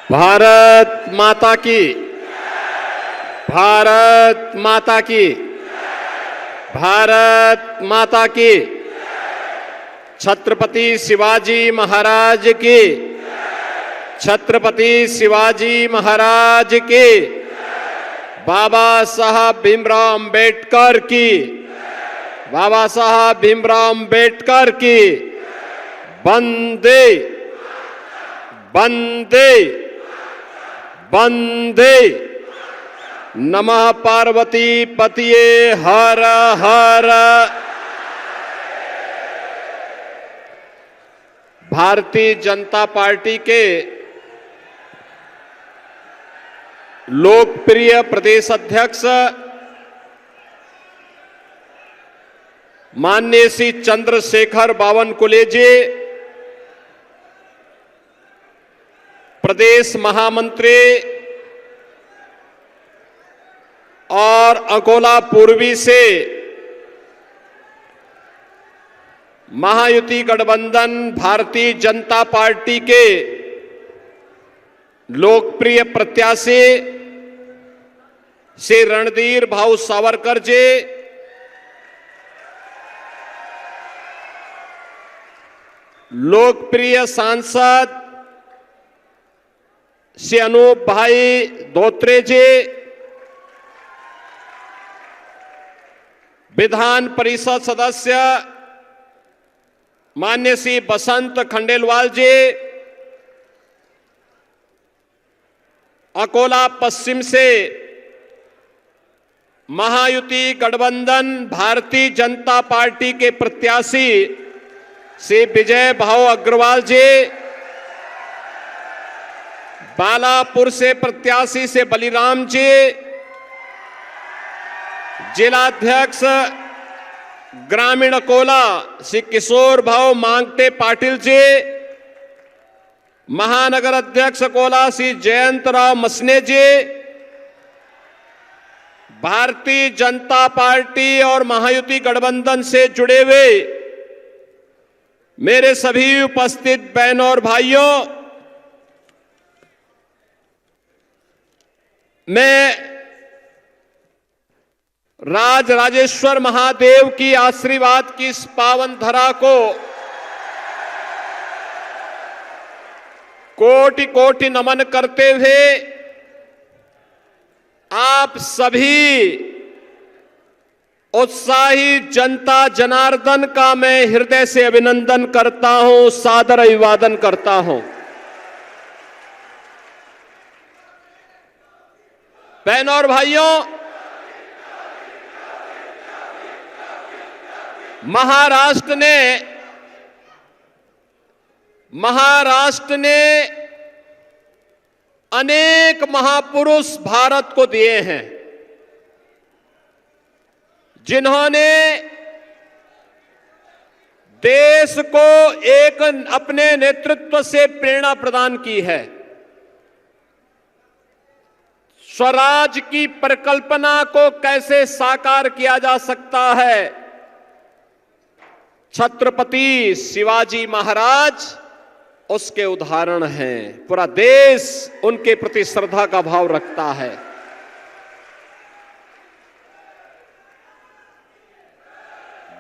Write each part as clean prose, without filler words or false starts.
भारत माता की, भारत माता की, भारत माता की। छत्रपति शिवाजी महाराज की, छत्रपति शिवाजी महाराज की। बाबा साहब भीमराव अंबेडकर की, बाबा साहब भीमराव अंबेडकर की। वंदे वंदे वंदे। नमः पार्वती पतिये हर हर। भारतीय जनता पार्टी के लोकप्रिय प्रदेश अध्यक्ष माननीय श्री चंद्रशेखर बावनकुले जी, प्रदेश महामंत्री और अकोला पूर्वी से महायुति गठबंधन भारतीय जनता पार्टी के लोकप्रिय प्रत्याशी श्री रणधीर भाऊ सावरकर जी, लोकप्रिय सांसद श्री अनूप भाई धोत्रे जी, विधान परिषद सदस्य मान्य श्री बसंत खंडेलवाल जी, अकोला पश्चिम से महायुति गठबंधन भारतीय जनता पार्टी के प्रत्याशी श्री विजय भाऊ अग्रवाल जी, बालापुर से प्रत्याशी से बलिराम जी, जिलाध्यक्ष ग्रामीण अकोला श्री किशोर भाऊ मांगटे पाटिल जी, महानगर अध्यक्ष अकोला श्री जयंत राव मसने जी, भारतीय जनता पार्टी और महायुति गठबंधन से जुड़े हुए मेरे सभी उपस्थित बहनों और भाइयों, मैं राज राजेश्वर महादेव की आशीर्वाद की इस पावन धरा को कोटि कोटि नमन करते हुए आप सभी उत्साही जनता जनार्दन का मैं हृदय से अभिनंदन करता हूं, सादर अभिवादन करता हूं। बहनों और भाइयों, महाराष्ट्र ने अनेक महापुरुष भारत को दिए हैं, जिन्होंने देश को एक अपने नेतृत्व से प्रेरणा प्रदान की है। स्वराज की परिकल्पना को कैसे साकार किया जा सकता है, छत्रपति शिवाजी महाराज उसके उदाहरण हैं। पूरा देश उनके प्रति श्रद्धा का भाव रखता है।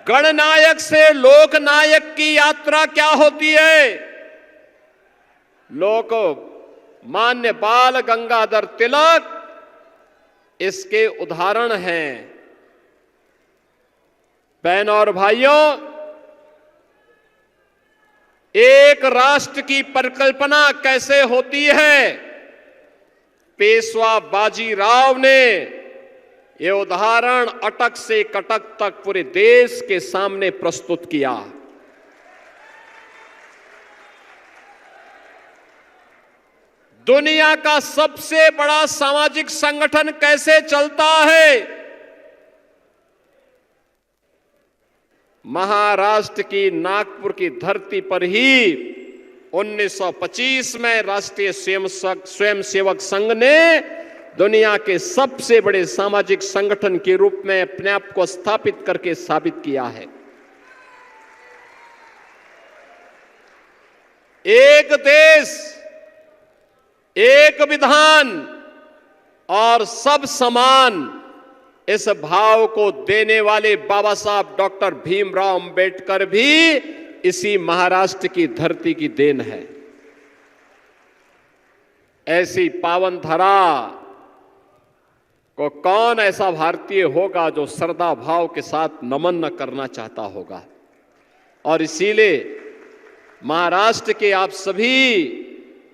गणनायक से लोकनायक की यात्रा क्या होती है? लोकमान्य बाल गंगाधर तिलक इसके उदाहरण हैं। बहनों और भाइयों, एक राष्ट्र की परिकल्पना कैसे होती है, पेशवा बाजीराव ने यह उदाहरण अटक से कटक तक पूरे देश के सामने प्रस्तुत किया। दुनिया का सबसे बड़ा सामाजिक संगठन कैसे चलता है? महाराष्ट्र की नागपुर की धरती पर ही 1925 में राष्ट्रीय स्वयंसेवक संघ ने दुनिया के सबसे बड़े सामाजिक संगठन के रूप में अपने आप को स्थापित करके साबित किया है। एक देश एक विधान और सब समान, इस भाव को देने वाले बाबा साहब डॉक्टर भीमराव अंबेडकर भी इसी महाराष्ट्र की धरती की देन है। ऐसी पावन धरा को कौन ऐसा भारतीय होगा जो श्रद्धा भाव के साथ नमन न करना चाहता होगा। और इसीलिए महाराष्ट्र के आप सभी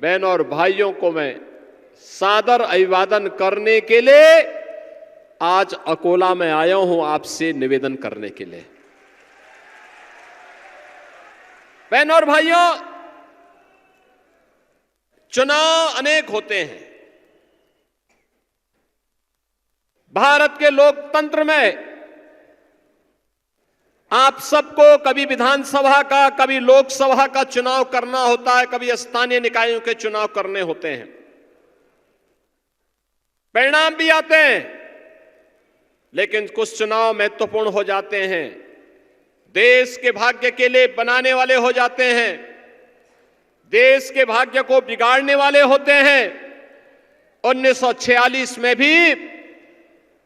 बहनों और भाइयों को मैं सादर अभिवादन करने के लिए आज अकोला में आया हूं, आपसे निवेदन करने के लिए। बहनों और भाइयों, चुनाव अनेक होते हैं। भारत के लोकतंत्र में आप सबको कभी विधानसभा का, कभी लोकसभा का चुनाव करना होता है, कभी स्थानीय निकायों के चुनाव करने होते हैं। परिणाम भी आते हैं, लेकिन कुछ चुनाव महत्वपूर्ण हो जाते हैं, देश के भाग्य के लिए बनाने वाले हो जाते हैं, देश के भाग्य को बिगाड़ने वाले होते हैं। 1946 में भी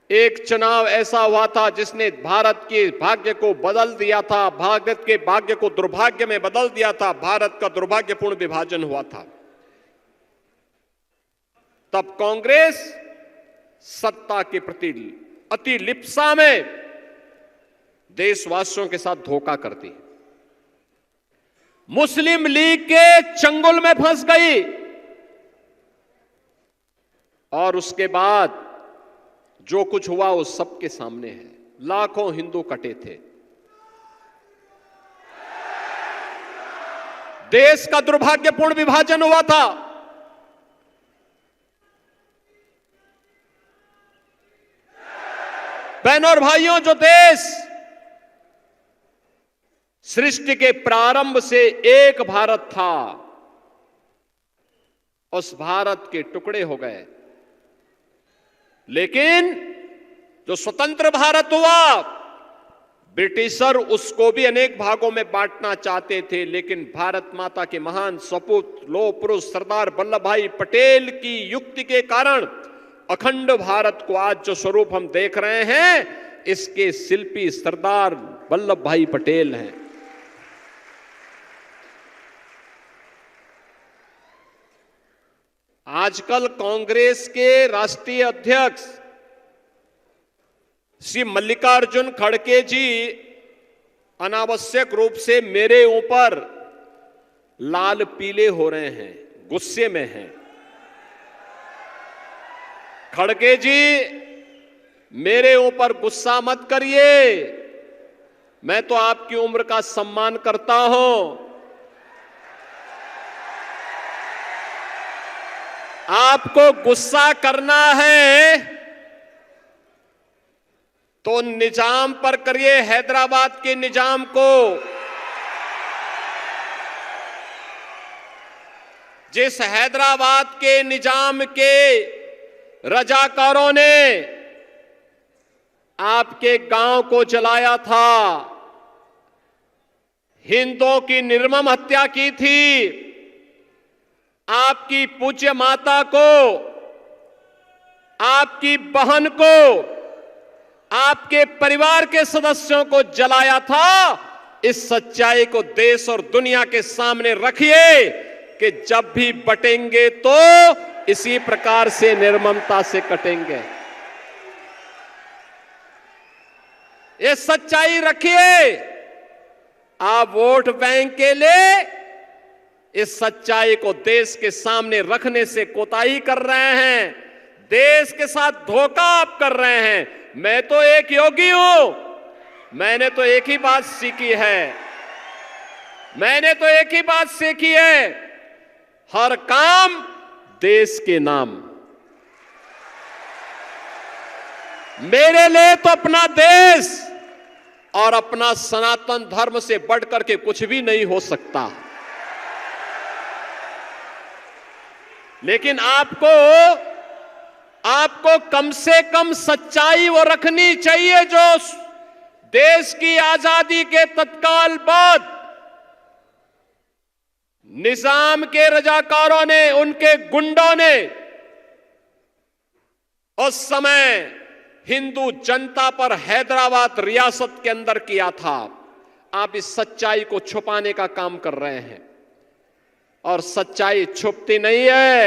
एक चुनाव ऐसा हुआ था जिसने भारत के भाग्य को बदल दिया था, भारत के भाग्य को दुर्भाग्य में बदल दिया था, भारत का दुर्भाग्यपूर्ण विभाजन हुआ था। तब कांग्रेस सत्ता के प्रति अति लिप्सा में देशवासियों के साथ धोखा करती, मुस्लिम लीग के चंगुल में फंस गई और उसके बाद जो कुछ हुआ वो सबके सामने है। लाखों हिंदू कटे थे, देश का दुर्भाग्यपूर्ण विभाजन हुआ था। बहनों और भाइयों, जो देश सृष्टि के प्रारंभ से एक भारत था, उस भारत के टुकड़े हो गए। लेकिन जो स्वतंत्र भारत हुआ, ब्रिटिशर उसको भी अनेक भागों में बांटना चाहते थे, लेकिन भारत माता के महान सपूत लौह पुरुष सरदार वल्लभ भाई पटेल की युक्ति के कारण अखंड भारत को आज जो स्वरूप हम देख रहे हैं, इसके शिल्पी सरदार वल्लभ भाई पटेल हैं। आजकल कांग्रेस के राष्ट्रीय अध्यक्ष श्री मल्लिकार्जुन खड़गे जी अनावश्यक रूप से मेरे ऊपर लाल पीले हो रहे हैं, गुस्से में हैं। खड़गे जी, मेरे ऊपर गुस्सा मत करिए, मैं तो आपकी उम्र का सम्मान करता हूं। आपको गुस्सा करना है तो निजाम पर करिए, हैदराबाद के निजाम को। जिस हैदराबाद के निजाम के रजाकारों ने आपके गांव को जलाया था, हिंदुओं की निर्मम हत्या की थी, आपकी पूज्य माता को, आपकी बहन को, आपके परिवार के सदस्यों को जलाया था, इस सच्चाई को देश और दुनिया के सामने रखिए कि जब भी बटेंगे तो इसी प्रकार से निर्ममता से कटेंगे। ये सच्चाई रखिए। आप वोट बैंक के लिए इस सच्चाई को देश के सामने रखने से कोताही कर रहे हैं, देश के साथ धोखा आप कर रहे हैं। मैं तो एक योगी हूं, मैंने तो एक ही बात सीखी है, मैंने तो एक ही बात सीखी है, हर काम देश के नाम। मेरे लिए तो अपना देश और अपना सनातन धर्म से बढ़कर के कुछ भी नहीं हो सकता। लेकिन आपको कम से कम सच्चाई वो रखनी चाहिए जो देश की आजादी के तत्काल बाद निजाम के रजाकारों ने, उनके गुंडों ने उस समय हिंदू जनता पर हैदराबाद रियासत के अंदर किया था। आप इस सच्चाई को छुपाने का काम कर रहे हैं और सच्चाई छुपती नहीं है,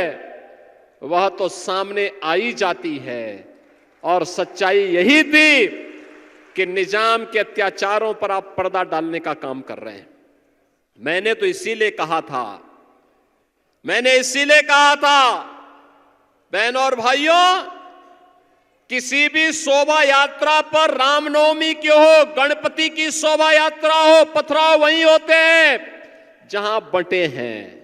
वह तो सामने आई जाती है। और सच्चाई यही थी कि निजाम के अत्याचारों पर आप पर्दा डालने का काम कर रहे हैं। मैंने तो इसीलिए कहा था, बहनों और भाइयों, किसी भी शोभा यात्रा पर, रामनवमी की हो, गणपति की शोभा यात्रा हो, पथराव वहीं होते हैं जहां बंटे हैं।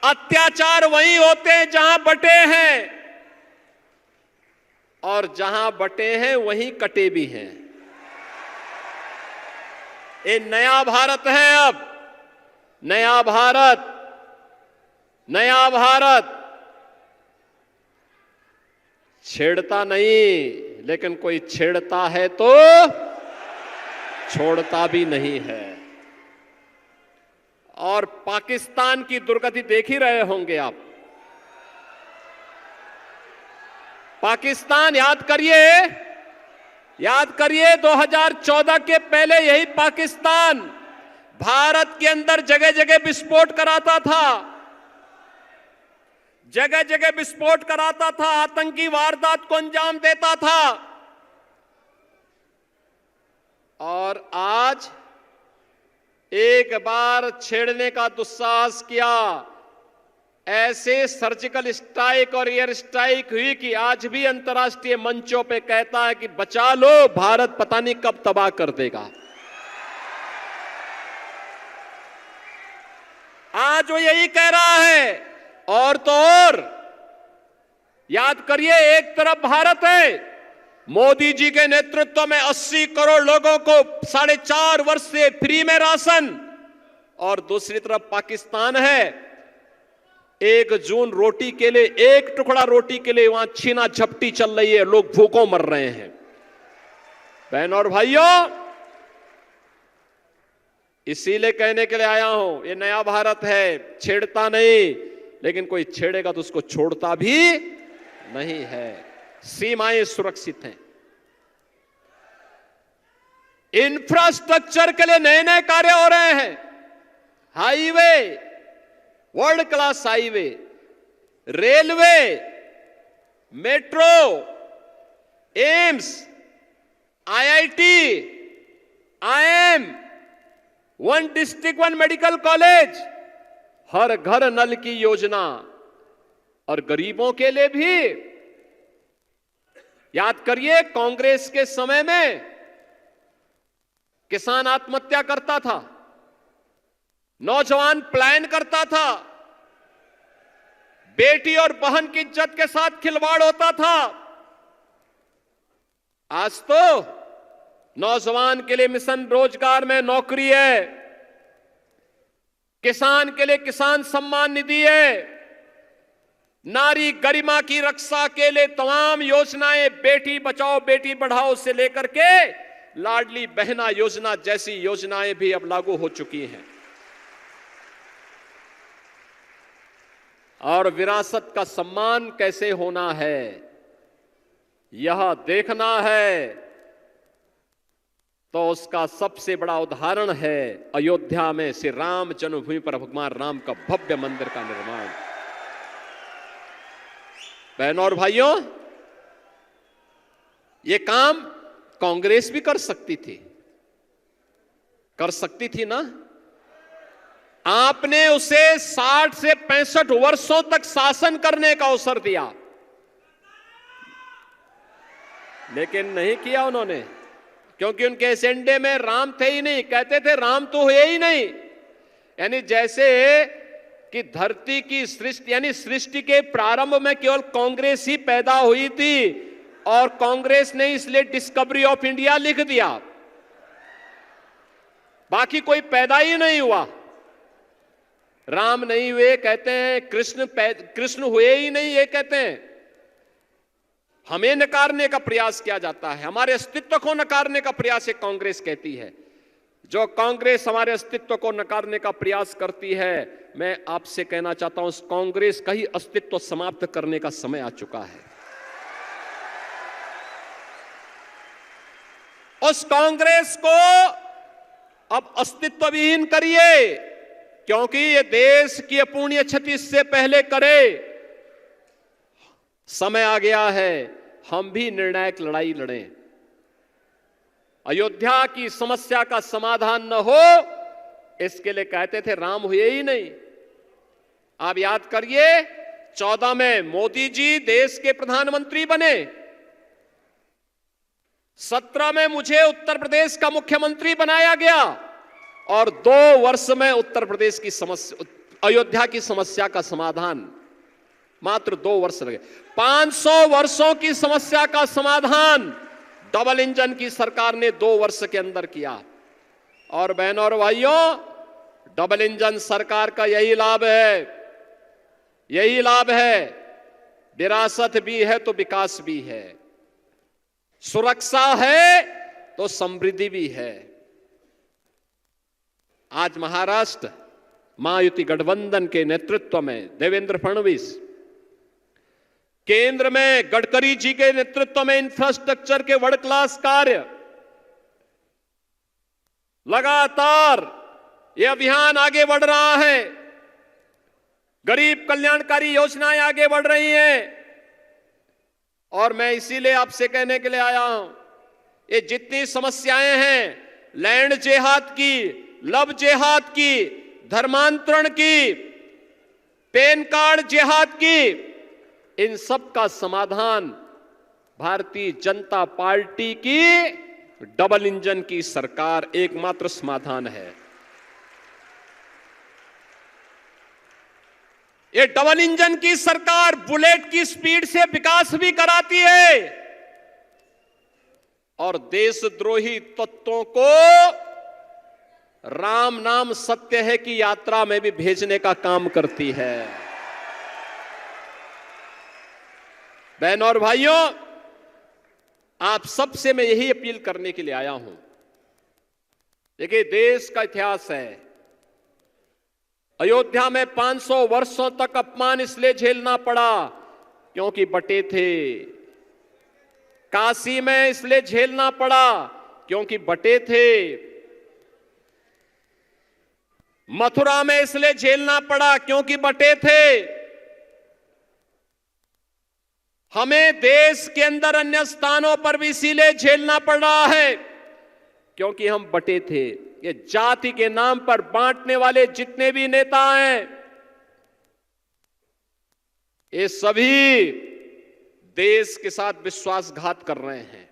अत्याचार वहीं होते हैं जहां बटे हैं, और जहां बटे हैं वहीं कटे भी हैं। ये नया भारत है। अब नया भारत छेड़ता नहीं, लेकिन कोई छेड़ता है तो छोड़ता भी नहीं है। और पाकिस्तान की दुर्गति देख ही रहे होंगे आप। पाकिस्तान, याद करिए 2014 के पहले यही पाकिस्तान भारत के अंदर जगह जगह विस्फोट कराता था, आतंकी वारदात को अंजाम देता था। और आज एक बार छेड़ने का दुस्साहस किया। ऐसे सर्जिकल स्ट्राइक और एयर स्ट्राइक हुई कि आज भी अंतर्राष्ट्रीय मंचों पे कहता है कि बचा लो, भारत पता नहीं कब तबाह कर देगा। आज वो यही कह रहा है। और तो और, याद करिए, एक तरफ भारत है, मोदी जी के नेतृत्व में 80 करोड़ लोगों को 4.5 वर्ष से फ्री में राशन, और दूसरी तरफ पाकिस्तान है। 1 जून रोटी के लिए, एक टुकड़ा रोटी के लिए वहां छीना झपटी चल रही है, लोग भूखों मर रहे हैं। बहनों और भाइयों, इसीलिए कहने के लिए आया हूं, ये नया भारत है, छेड़ता नहीं, लेकिन कोई छेड़ेगा तो उसको छोड़ता भी नहीं है। सीमाएं सुरक्षित हैं। इंफ्रास्ट्रक्चर के लिए नए नए कार्य हो रहे हैं। Highway, world class highway, railway, metro, AIIMS, IIT, IIM, 1 district 1 medical college, हर घर नल की योजना, और गरीबों के लिए भी। याद करिए, कांग्रेस के समय में किसान आत्महत्या करता था, नौजवान पलायन करता था, बेटी और बहन की इज्जत के साथ खिलवाड़ होता था। आज तो नौजवान के लिए मिशन रोजगार में नौकरी है, किसान के लिए किसान सम्मान निधि है, नारी गरिमा की रक्षा के लिए तमाम योजनाएं, बेटी बचाओ बेटी पढ़ाओ से लेकर के लाडली बहना योजना जैसी योजनाएं भी अब लागू हो चुकी हैं। और विरासत का सम्मान कैसे होना है, यह देखना है, तो उसका सबसे बड़ा उदाहरण है अयोध्या में श्री राम जन्मभूमि पर भगवान राम का भव्य मंदिर का निर्माण। बहनों और भाइयों, यह काम कांग्रेस भी कर सकती थी ना। आपने उसे 60 से 65 वर्षों तक शासन करने का अवसर दिया, लेकिन नहीं किया उन्होंने, क्योंकि उनके एजेंडे में राम थे ही नहीं। कहते थे राम तो हुए ही नहीं। यानी जैसे कि धरती की सृष्टि, यानी सृष्टि के प्रारंभ में केवल कांग्रेस ही पैदा हुई थी, और कांग्रेस ने इसलिए डिस्कवरी ऑफ इंडिया लिख दिया, बाकी कोई पैदा ही नहीं हुआ। राम नहीं हुए कहते हैं, कृष्ण हुए ही नहीं ये कहते हैं। हमें नकारने का प्रयास किया जाता है, हमारे अस्तित्व को नकारने का प्रयास ये कांग्रेस कहती है। जो कांग्रेस हमारे अस्तित्व को नकारने का प्रयास करती है, मैं आपसे कहना चाहता हूं, उस कांग्रेस का ही अस्तित्व समाप्त करने का समय आ चुका है। उस कांग्रेस को अब अस्तित्व विहीन करिए, क्योंकि ये देश की अपूर्णीय क्षति इससे पहले करे। समय आ गया है, हम भी निर्णायक लड़ाई लड़ें। अयोध्या की समस्या का समाधान न हो, इसके लिए कहते थे राम हुए ही नहीं। आप याद करिए, 14 में मोदी जी देश के प्रधानमंत्री बने, 17 में मुझे उत्तर प्रदेश का मुख्यमंत्री बनाया गया, और 2 वर्ष में उत्तर प्रदेश की समस्या, अयोध्या की समस्या का समाधान मात्र 2 वर्ष लगे। 500 वर्षों की समस्या का समाधान डबल इंजन की सरकार ने 2 वर्ष के अंदर किया। और बहनों और भाइयों, डबल इंजन सरकार का यही लाभ है, यही लाभ है। विरासत भी है तो विकास भी है, सुरक्षा है तो समृद्धि भी है। आज महाराष्ट्र महायुति गठबंधन के नेतृत्व में देवेंद्र फडणवीस, केंद्र में गडकरी जी के नेतृत्व में इंफ्रास्ट्रक्चर के वर्ल्ड क्लास कार्य, लगातार यह अभियान आगे बढ़ रहा है। गरीब कल्याणकारी योजनाएं आगे बढ़ रही हैं। और मैं इसीलिए आपसे कहने के लिए आया हूं, ये जितनी समस्याएं हैं, लैंड जेहाद की, लव जेहाद की, धर्मांतरण की, पैन कार्ड जेहाद की, इन सब का समाधान भारतीय जनता पार्टी की डबल इंजन की सरकार एकमात्र समाधान है। ये डबल इंजन की सरकार बुलेट की स्पीड से विकास भी कराती है और देशद्रोही तत्वों को राम नाम सत्य है की यात्रा में भी भेजने का काम करती है। बहनों और भाइयों, आप सबसे मैं यही अपील करने के लिए आया हूं। देखिए, देश का इतिहास है, अयोध्या में 500 वर्षों तक अपमान इसलिए झेलना पड़ा क्योंकि बटे थे। काशी में इसलिए झेलना पड़ा क्योंकि बटे थे। मथुरा में इसलिए झेलना पड़ा क्योंकि बटे थे। हमें देश के अंदर अन्य स्थानों पर भी इसीलिए झेलना पड़ रहा है क्योंकि हम बटे थे। ये जाति के नाम पर बांटने वाले जितने भी नेता हैं, ये सभी देश के साथ विश्वासघात कर रहे हैं।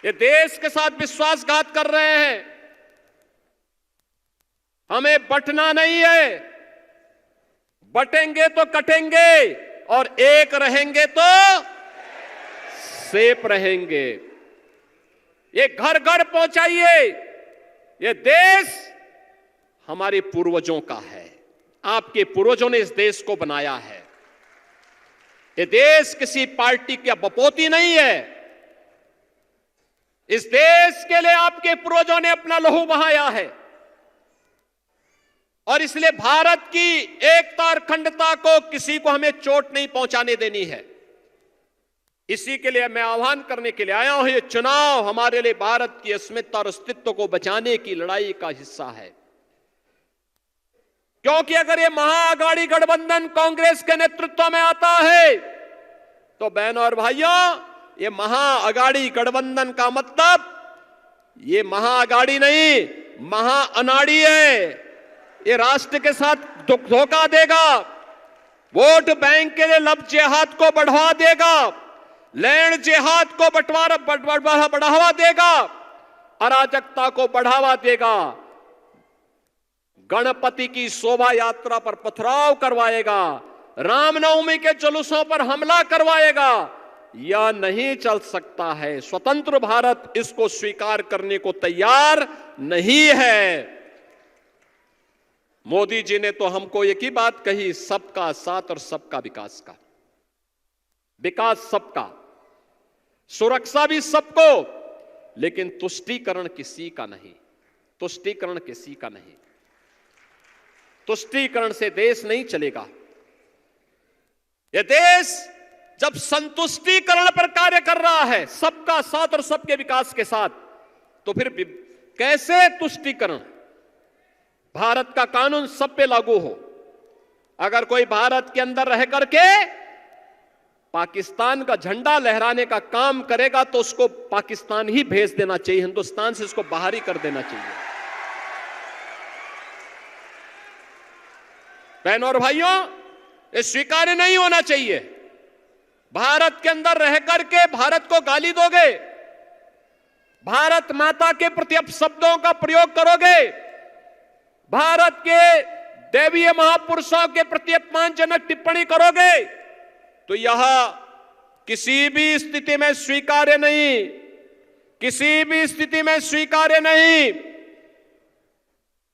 ये देश के साथ विश्वासघात कर रहे हैं। हमें बंटना नहीं है, बटेंगे तो कटेंगे और एक रहेंगे तो सेफ रहेंगे। ये घर घर पहुंचाइए। ये देश हमारे पूर्वजों का है, आपके पूर्वजों ने इस देश को बनाया है। ये देश किसी पार्टी की बपोती नहीं है। इस देश के लिए आपके पूर्वजों ने अपना लहू बहाया है और इसलिए भारत की एकता और अखंडता को किसी को हमें चोट नहीं पहुंचाने देनी है। इसी के लिए मैं आह्वान करने के लिए आया हूं। ये चुनाव हमारे लिए भारत की अस्मिता और अस्तित्व को बचाने की लड़ाई का हिस्सा है, क्योंकि अगर ये महाअघाड़ी गठबंधन कांग्रेस के नेतृत्व में आता है तो बहनों और भाइयों, ये महाअघाड़ी गठबंधन का मतलब ये महाअघाड़ी नहीं, महाअनाड़ी है। ये राष्ट्र के साथ धोखा देगा, वोट बैंक के लिए लव जेहाद को बढ़ावा देगा, लैंड जेहाद को बढ़ावा देगा, अराजकता को बढ़ावा देगा, गणपति की शोभा यात्रा पर पथराव करवाएगा, रामनवमी के जुलूसों पर हमला करवाएगा। यह नहीं चल सकता है। स्वतंत्र भारत इसको स्वीकार करने को तैयार नहीं है। मोदी जी ने तो हमको एक ही बात कही, सबका साथ और सबका विकास का। विकास सबका, सुरक्षा भी सबको, लेकिन तुष्टीकरण किसी का नहीं, तुष्टीकरण किसी का नहीं। तुष्टीकरण से देश नहीं चलेगा। यह देश जब संतुष्टीकरण पर कार्य कर रहा है, सबका साथ और सबके विकास के साथ, तो फिर कैसे तुष्टीकरण? भारत का कानून सब पे लागू हो। अगर कोई भारत के अंदर रह करके पाकिस्तान का झंडा लहराने का काम करेगा तो उसको पाकिस्तान ही भेज देना चाहिए, हिंदुस्तान से उसको बाहर ही कर देना चाहिए। बहनों और भाइयों, ये स्वीकार्य नहीं होना चाहिए। भारत के अंदर रह करके भारत को गाली दोगे, भारत माता के प्रति अपशब्दों का प्रयोग करोगे, भारत के देवीय महापुरुषों के प्रति अपमानजनक टिप्पणी करोगे, तो यह किसी भी स्थिति में स्वीकार्य नहीं, किसी भी स्थिति में स्वीकार्य नहीं।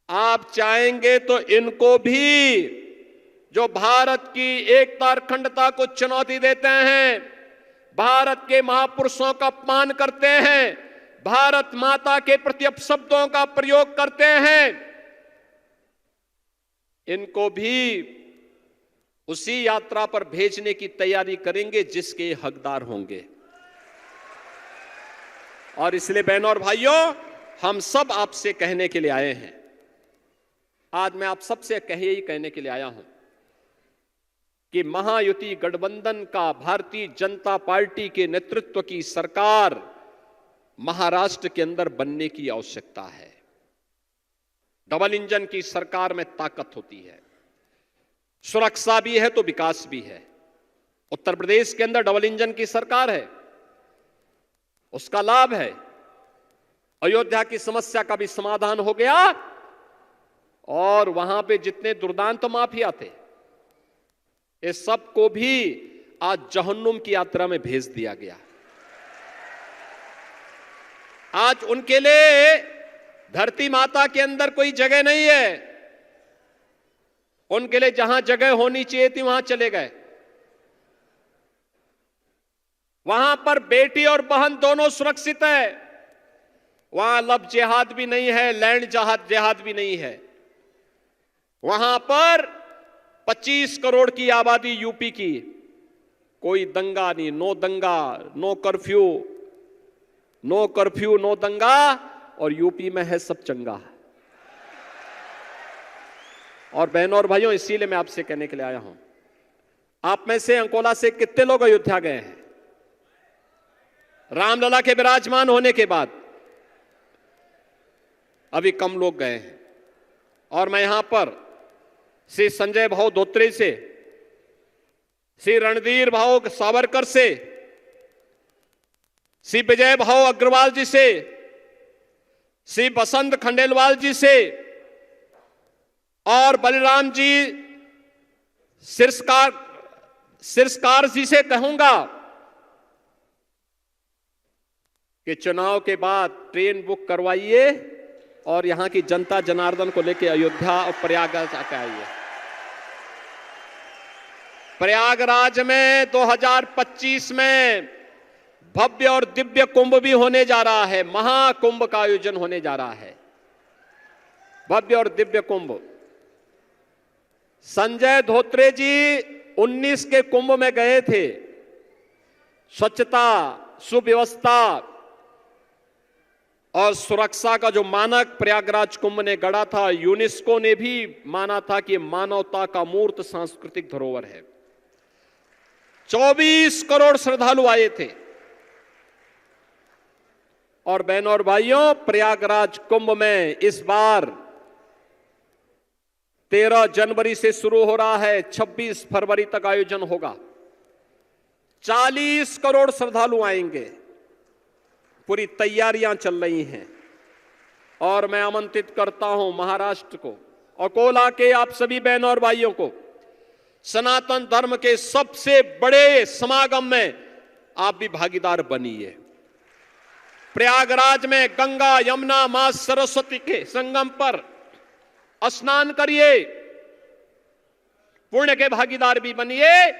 आप चाहेंगे तो इनको भी, जो भारत की एकता और अखंडता को चुनौती देते हैं, भारत के महापुरुषों का अपमान करते हैं, भारत माता के प्रति अपशब्दों का प्रयोग करते हैं, इनको भी उसी यात्रा पर भेजने की तैयारी करेंगे जिसके हकदार होंगे। और इसलिए बहनों और भाइयों, हम सब आपसे कहने के लिए आए हैं, आज मैं आप सबसे यही कहने के लिए आया हूं कि महायुति गठबंधन का भारतीय जनता पार्टी के नेतृत्व की सरकार महाराष्ट्र के अंदर बनने की आवश्यकता है। डबल इंजन की सरकार में ताकत होती है, सुरक्षा भी है तो विकास भी है। उत्तर प्रदेश के अंदर डबल इंजन की सरकार है, उसका लाभ है। अयोध्या की समस्या का भी समाधान हो गया और वहां पे जितने दुर्दांत माफिया थे, इस सब को भी आज जहन्नुम की यात्रा में भेज दिया गया। आज उनके लिए धरती माता के अंदर कोई जगह नहीं है। उनके लिए जहां जगह होनी चाहिए थी वहां चले गए। वहां पर बेटी और बहन दोनों सुरक्षित है। वहां लव जिहाद भी नहीं है, लैंड जिहाद भी नहीं है। वहां पर 25 करोड़ की आबादी यूपी की, कोई दंगा नहीं, नो दंगा, no curfew, no curfew, no दंगा, और यूपी में है सब चंगा। और बहनों और भाइयों, इसीलिए मैं आपसे कहने के लिए आया हूं, आप में से अंकोला से कितने लोग अयोध्या गए हैं? रामलला के विराजमान होने के बाद अभी कम लोग गए हैं। और मैं यहां पर श्री संजय भाऊ धोत्रे से, श्री रणधीर भाऊ सावरकर से, श्री विजय भाऊ अग्रवाल जी से, श्री बसंत खंडेलवाल जी से और बलराम जी सिरस्कार जी से कहूंगा कि चुनाव के बाद ट्रेन बुक करवाइए और यहां की जनता जनार्दन को लेकर अयोध्या और प्रयागराज आकर आइए। प्रयागराज में 2025 में भव्य और दिव्य कुंभ भी होने जा रहा है, महाकुंभ का आयोजन होने जा रहा है, भव्य और दिव्य कुंभ। संजय धोत्रे जी 19 के कुंभ में गए थे। स्वच्छता, सुव्यवस्था और सुरक्षा का जो मानक प्रयागराज कुंभ ने गढ़ा था, यूनेस्को ने भी माना था कि मानवता का मूर्त सांस्कृतिक धरोहर है। 24 करोड़ श्रद्धालु आए थे। और बहनों और भाइयों, प्रयागराज कुंभ में इस बार 13 जनवरी से शुरू हो रहा है, 26 फरवरी तक आयोजन होगा। 40 करोड़ श्रद्धालु आएंगे। पूरी तैयारियां चल रही हैं और मैं आमंत्रित करता हूं महाराष्ट्र को, अकोला के आप सभी बहनों और भाइयों को, सनातन धर्म के सबसे बड़े समागम में आप भी भागीदार बनिए। प्रयागराज में गंगा, यमुना, मां सरस्वती के संगम पर स्नान करिए, पुण्य के भागीदार भी बनिए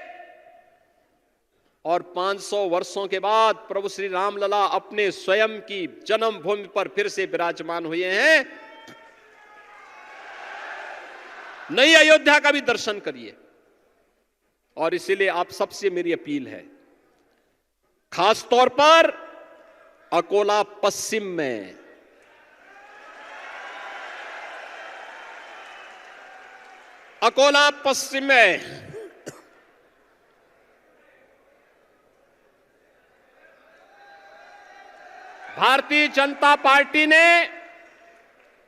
और 500 वर्षों के बाद प्रभु श्री रामलला अपने स्वयं की जन्मभूमि पर फिर से विराजमान हुए हैं। नई अयोध्या का भी दर्शन करिए। और इसीलिए आप सबसे मेरी अपील है, खास तौर पर अकोला पश्चिम में भारतीय जनता पार्टी ने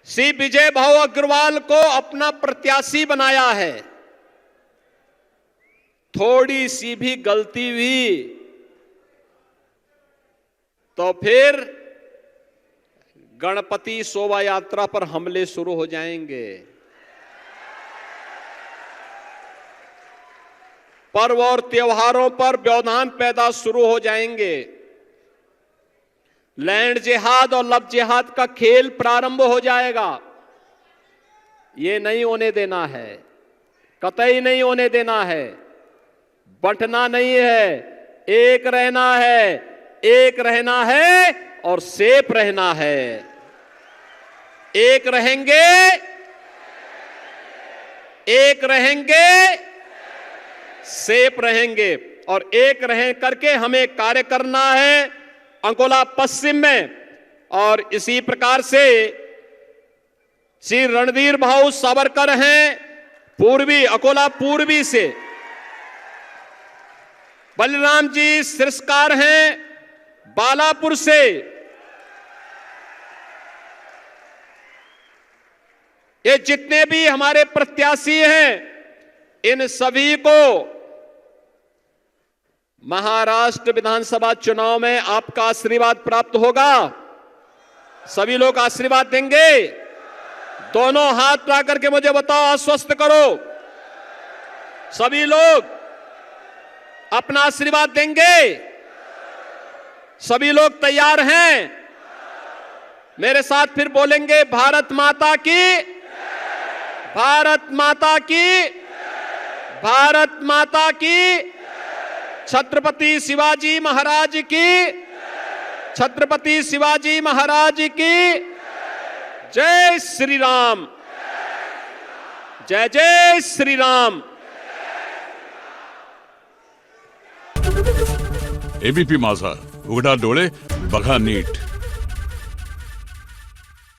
श्री विजय भाऊ अग्रवाल को अपना प्रत्याशी बनाया है। थोड़ी सी भी गलती हुई तो फिर गणपति शोभा यात्रा पर हमले शुरू हो जाएंगे। पर्व और त्योहारों पर व्यवधान पैदा शुरू हो जाएंगे। लैंड जिहाद और लव जिहाद का खेल प्रारंभ हो जाएगा। ये नहीं होने देना है, कतई नहीं होने देना है। बंटना नहीं है, एक रहना है, एक रहना है और सेफ रहना है। एक रहेंगे, एक रहेंगे, सेफ रहेंगे। और एक रह करके हमें कार्य करना है अंकोला पश्चिम में। और इसी प्रकार से श्री रणधीर भाऊ सावरकर हैं पूर्वी, अकोला पूर्वी से। बलराम जी सिरस्कार हैं बालापुर से। ये जितने भी हमारे प्रत्याशी हैं, इन सभी को महाराष्ट्र विधानसभा चुनाव में आपका आशीर्वाद प्राप्त होगा। सभी लोग आशीर्वाद देंगे। दोनों हाथ उठा करके मुझे बताओ, आश्वस्त करो। सभी लोग अपना आशीर्वाद देंगे। सभी लोग तैयार हैं? मेरे साथ फिर बोलेंगे, भारत माता की, भारत माता की, भारत माता की, छत्रपति शिवाजी महाराज की, छत्रपति शिवाजी महाराज की जय श्री राम, जय जय श्री राम। एबीपी माझा, उघडा डोळे बघा नीट।